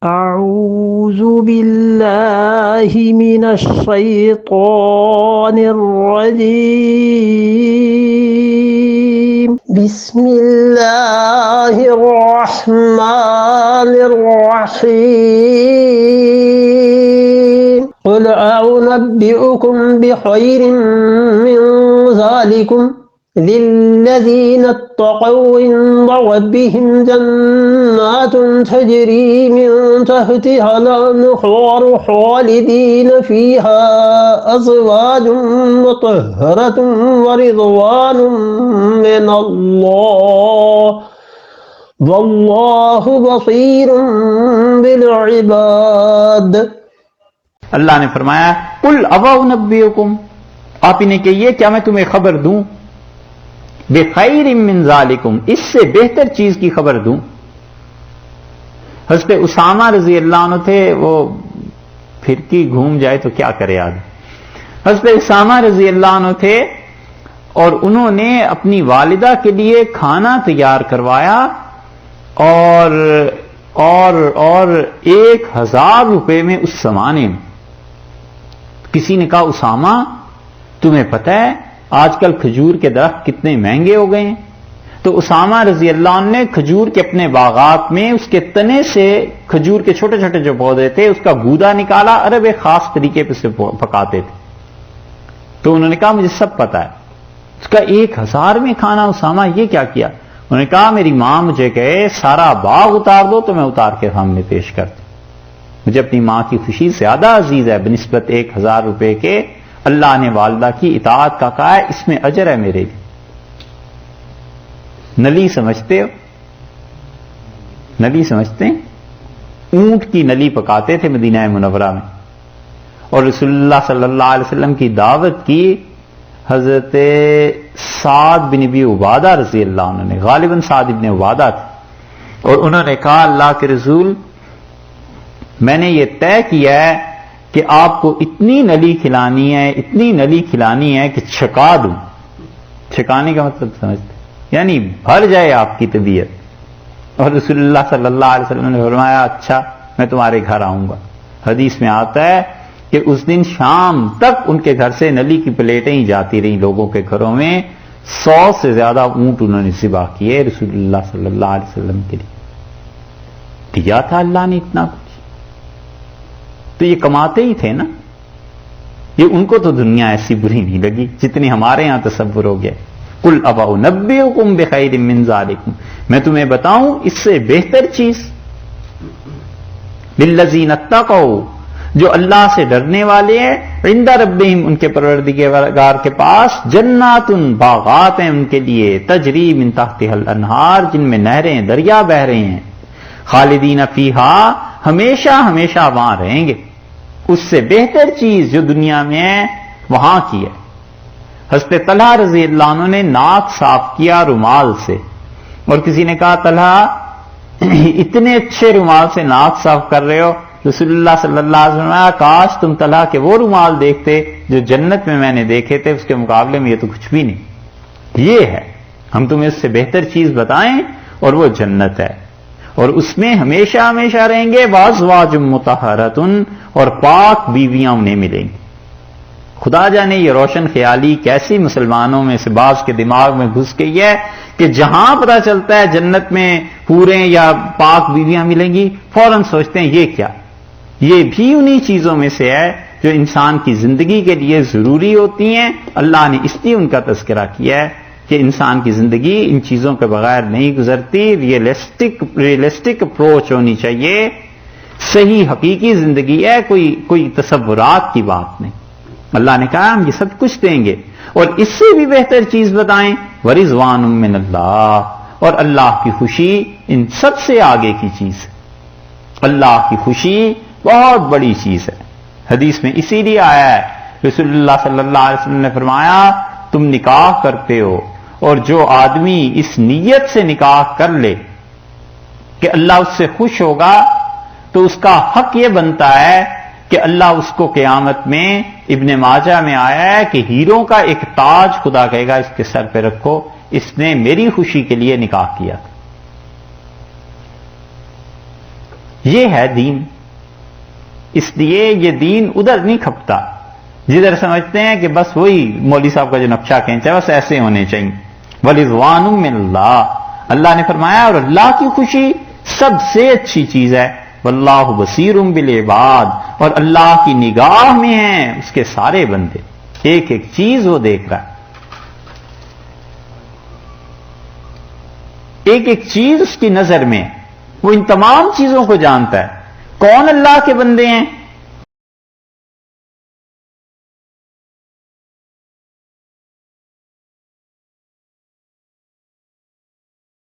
أعوذ بالله من الشيطان الرجيم بسم الله الرحمن الرحيم قل أنبئكم بخير من ذلكم للذين اتقوا عند ربهم جنات تجري من تحتها الأنهار خالدين فيها أزواج مطهرة ورضوان من الله والله بصير بالعباد۔ اللہ نے فرمایا قل اَوَأُنَبِّئُكُمْ، آپ انہیں کہیے کیا میں تمہیں خبر دوں بِخَيْرٍ مِّن ذَلِكُمْ، اس سے بہتر چیز کی خبر دوں۔ حضرت اسامہ رضی اللہ عنہ تھے، وہ پھرکی گھوم جائے تو کیا کرے آدمی۔ حضرت اسامہ رضی اللہ عنہ تھے اور انہوں نے اپنی والدہ کے لیے کھانا تیار کروایا اور 1000 روپے میں اس زمانے میں۔ کسی نے کہا اسامہ تمہیں پتہ ہے آج کل کھجور کے درخت کتنے مہنگے ہو گئے ہیں؟ تو اسامہ رضی اللہ عنہ نے کھجور کے اپنے باغات میں اس کے تنے سے کھجور کے چھوٹے چھوٹے جو پودے تھے اس کا گودا نکالا، عرب ایک خاص طریقے پہ اسے پکاتے تھے۔ تو انہوں نے کہا مجھے سب پتا ہے۔ اس کا 1000 میں کھانا، اسامہ یہ کیا کیا؟ انہوں نے کہا میری ماں مجھے کہے سارا باغ اتار دو تو میں اتار کے سامنے پیش کرتی، مجھے اپنی ماں کی خوشی زیادہ عزیز ہے بنسبت 1000 روپے کے۔ اللہ نے والدہ کی اطاعت کا کہا ہے، اس میں اجر ہے میرے لیے۔ نلی سمجھتے ہو؟ نلی سمجھتے ہیں؟ اونٹ کی نلی پکاتے تھے مدینہ منورہ میں، اور رسول اللہ صلی اللہ علیہ وسلم کی دعوت کی حضرت سعد بن ابی عبادہ رضی اللہ عنہ نے، غالباً سعد بن عبادہ تھے، اور انہوں نے کہا اللہ کے رسول میں نے یہ طے کیا ہے کہ آپ کو اتنی نلی کھلانی ہے کہ چھکا دوں۔ چھکانے کا مطلب سمجھتے یعنی بھر جائے آپ کی طبیعت۔ اور رسول اللہ صلی اللہ علیہ وسلم نے فرمایا اچھا میں تمہارے گھر آؤں گا۔ حدیث میں آتا ہے کہ اس دن شام تک ان کے گھر سے نلی کی پلیٹیں ہی جاتی رہیں لوگوں کے گھروں میں۔ 100 سے زیادہ اونٹ انہوں نے ذبح کیے رسول اللہ صلی اللہ علیہ وسلم کے لیے۔ دیا تھا اللہ نے اتنا کچھ، تو یہ کماتے ہی تھے نا۔ یہ ان کو تو دنیا ایسی بری نہیں لگی جتنی ہمارے ہاں تصور ہو گیا۔ قل اَوَأُنَبِّئُكُمْ بِخَيْرٍ مِّن ذَلِكُمْ، میں تمہیں بتاؤں اس سے بہتر چیز۔ لِلَّذِينَ اتَّقَوْا، جو اللہ سے ڈرنے والے ہیں، عند ربہم، ان کے پروردگار کے پاس، جنات، باغات ہیں ان کے لیے، تجری من تحتها الانہار، جن میں نہریں دریا بہ رہے ہیں، خالدین فیہا، ہمیشہ ہمیشہ وہاں رہیں گے۔ اس سے بہتر چیز جو دنیا میں ہے وہاں کی ہے۔ حضرت طلحہ رضی اللہ عنہ نے ناک صاف کیا رومال سے، اور کسی نے کہا طلحہ اتنے اچھے رومال سے ناک صاف کر رہے ہو، رسول اللہ صلی اللہ علیہ وسلم نے کاش تم طلحہ کے وہ رومال دیکھتے جو جنت میں نے دیکھے تھے، اس کے مقابلے میں یہ تو کچھ بھی نہیں۔ یہ ہے ہم تمہیں اس سے بہتر چیز بتائیں، اور وہ جنت ہے، اور اس میں ہمیشہ ہمیشہ رہیں گے۔ وَأَزْوَاجٌ مُطَہَّرَةٌ، اور پاک بیویاں انہیں ملیں گی۔ خدا جانے یہ روشن خیالی کیسی مسلمانوں میں سے بعض کے دماغ میں گھس گئی ہے کہ جہاں پتہ چلتا ہے جنت میں پورے یا پاک بیویاں ملیں گی فوراً سوچتے ہیں یہ کیا۔ یہ بھی انہی چیزوں میں سے ہے جو انسان کی زندگی کے لیے ضروری ہوتی ہیں۔ اللہ نے اس لیے ان کا تذکرہ کیا ہے کہ انسان کی زندگی ان چیزوں کے بغیر نہیں گزرتی۔ ریئلسٹک اپروچ ہونی چاہیے، صحیح حقیقی زندگی ہے، کوئی تصورات کی بات نہیں۔ اللہ نے کہا ہم یہ سب کچھ دیں گے، اور اس سے بھی بہتر چیز بتائیں، وَرِضْوَانٌ مِّنَ اللَّهِ، اور اللہ کی خوشی ان سب سے آگے کی چیز ہے۔ اللہ کی خوشی بہت بڑی چیز ہے۔ حدیث میں اسی لیے آیا ہے، رسول اللہ صلی اللہ علیہ وسلم نے فرمایا تم نکاح کرتے ہو، اور جو آدمی اس نیت سے نکاح کر لے کہ اللہ اس سے خوش ہوگا، تو اس کا حق یہ بنتا ہے کہ اللہ اس کو قیامت میں، ابن ماجہ میں آیا ہے کہ ہیروں کا ایک تاج خدا کہے گا اس کے سر پہ رکھو، اس نے میری خوشی کے لیے نکاح کیا۔ یہ ہے دین. اس لیے یہ دین ادھر نہیں کھپتا جدھر سمجھتے ہیں کہ بس وہی مولوی صاحب کا جو نقشہ کھینچا ہے بس ایسے ہونے چاہیے. وَرِضْوَانٌ مِّنَ اللَّهِ، اللہ نے فرمایا اور اللہ کی خوشی سب سے اچھی چیز ہے. وَاللَّهُ بَصِيرٌ بِالْعِبَادِ، اور اللہ کی نگاہ میں ہیں اس کے سارے بندے، ایک ایک چیز وہ دیکھ رہا ہے، ایک ایک چیز اس کی نظر میں، وہ ان تمام چیزوں کو جانتا ہے. کون اللہ کے بندے ہیں؟